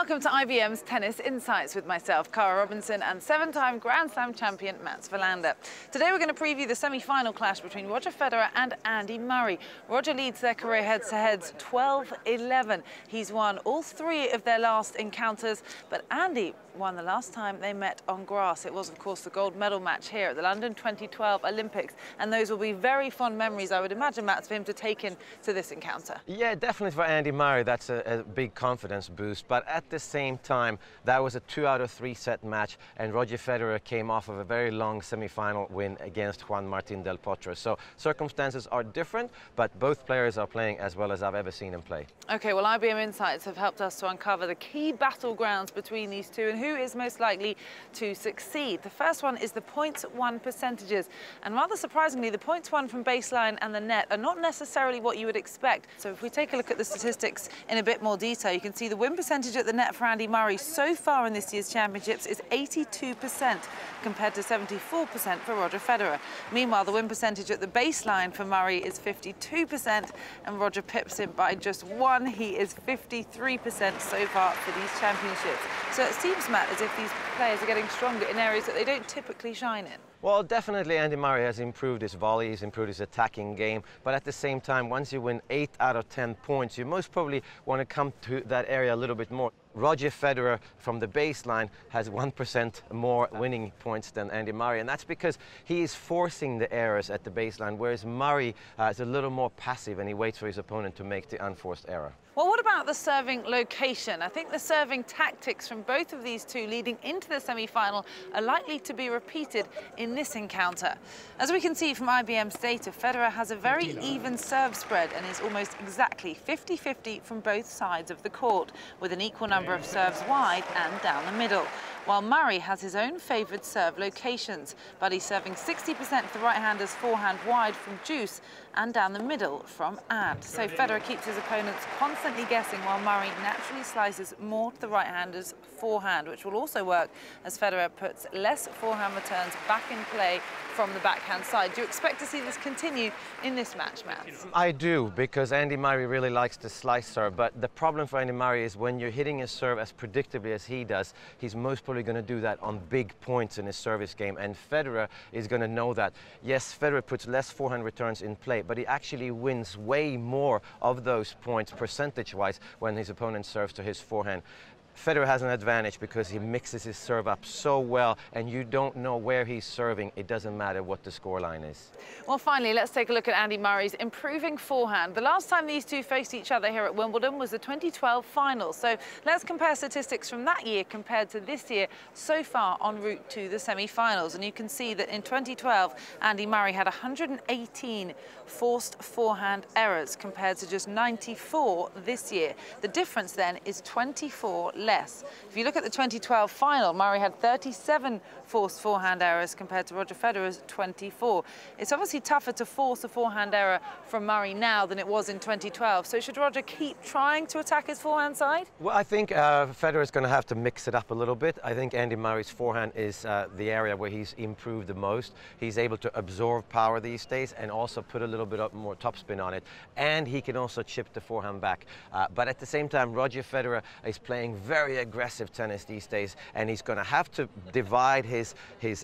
Welcome to IBM's Tennis Insights with myself, Cara Robinson, and seven-time Grand Slam champion Mats Wilander. Today we're going to preview the semi-final clash between Roger Federer and Andy Murray. Roger leads their career head-to-heads 12-11. He's won all three of their last encounters, but Andy won the last time they met on grass. It was, of course, the gold medal match here at the London 2012 Olympics, and those will be very fond memories, I would imagine, Mats, for him to take into this encounter. Yeah, definitely for Andy Murray, that's a big confidence boost, but at the same time, that was a 2 out of 3 set match, and Roger Federer came off of a very long semi-final win against Juan Martín del Potro. So circumstances are different, but both players are playing as well as I've ever seen them play. Okay, well, IBM Insights have helped us to uncover the key battlegrounds between these two and who is most likely to succeed. The first one is the points won percentages, and rather surprisingly, the points won from baseline and the net are not necessarily what you would expect. So if we take a look at the statistics in a bit more detail, you can see the win percentage at the net for Andy Murray so far in this year's championships is 82% compared to 74% for Roger Federer. Meanwhile, the win percentage at the baseline for Murray is 52%, and Roger pips him by just one. He is 53% so far for these championships. So it seems, Matt, as if these players are getting stronger in areas that they don't typically shine in. Well, definitely Andy Murray has improved his volleys, improved his attacking game, but at the same time, once you win 8 out of 10 points, you most probably want to come to that area a little bit more. Roger Federer from the baseline has 1% more winning points than Andy Murray, and that's because he is forcing the errors at the baseline, whereas Murray is a little more passive and he waits for his opponent to make the unforced error. Well, what about the serving location? I think the serving tactics from both of these two leading into the semi-final are likely to be repeated in this encounter. As we can see from IBM's data, Federer has a very even serve spread and is almost exactly 50-50 from both sides of the court, with an equal number of serves wide and down the middle, while Murray has his own favoured serve locations, but he's serving 60% of the right-hander's forehand wide from deuce and down the middle from ad. So Federer keeps his opponents constantly guessing, while Murray naturally slices more to the right-hander's forehand, which will also work as Federer puts less forehand returns back in play from the backhand side. Do you expect to see this continue in this match, Matt? I do, because Andy Murray really likes to slice serve, but the problem for Andy Murray is when you're hitting his serve as predictably as he does, he's most probably going to do that on big points in his service game, and Federer is going to know that. Yes, Federer puts less forehand returns in play, but he actually wins way more of those points percentage-wise when his opponent serves to his forehand. Federer has an advantage because he mixes his serve up so well, and you don't know where he's serving. It doesn't matter what the scoreline is. Well, finally, let's take a look at Andy Murray's improving forehand. The last time these two faced each other here at Wimbledon was the 2012 final. So let's compare statistics from that year compared to this year so far en route to the semi-finals. And you can see that in 2012, Andy Murray had 118 forced forehand errors compared to just 94 this year. The difference then is 24 less. If you look at the 2012 final, Murray had 37 forced forehand errors compared to Roger Federer's 24. It's obviously tougher to force a forehand error from Murray now than it was in 2012. So should Roger keep trying to attack his forehand side? Well, I think Federer is going to have to mix it up a little bit. I think Andy Murray's forehand is the area where he's improved the most. He's able to absorb power these days and also put a little bit more topspin on it. And he can also chip the forehand back. But at the same time, Roger Federer is playing very aggressive tennis these days, and he's going to have to divide his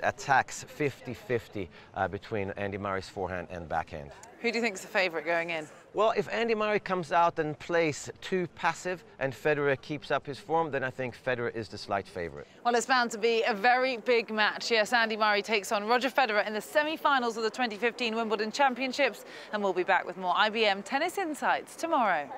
attacks 50-50 between Andy Murray's forehand and backhand. Who do you think is the favourite going in? Well, if Andy Murray comes out and plays too passive and Federer keeps up his form, then I think Federer is the slight favourite. Well, it's bound to be a very big match. Yes, Andy Murray takes on Roger Federer in the semi-finals of the 2015 Wimbledon Championships, and we'll be back with more IBM Tennis Insights tomorrow.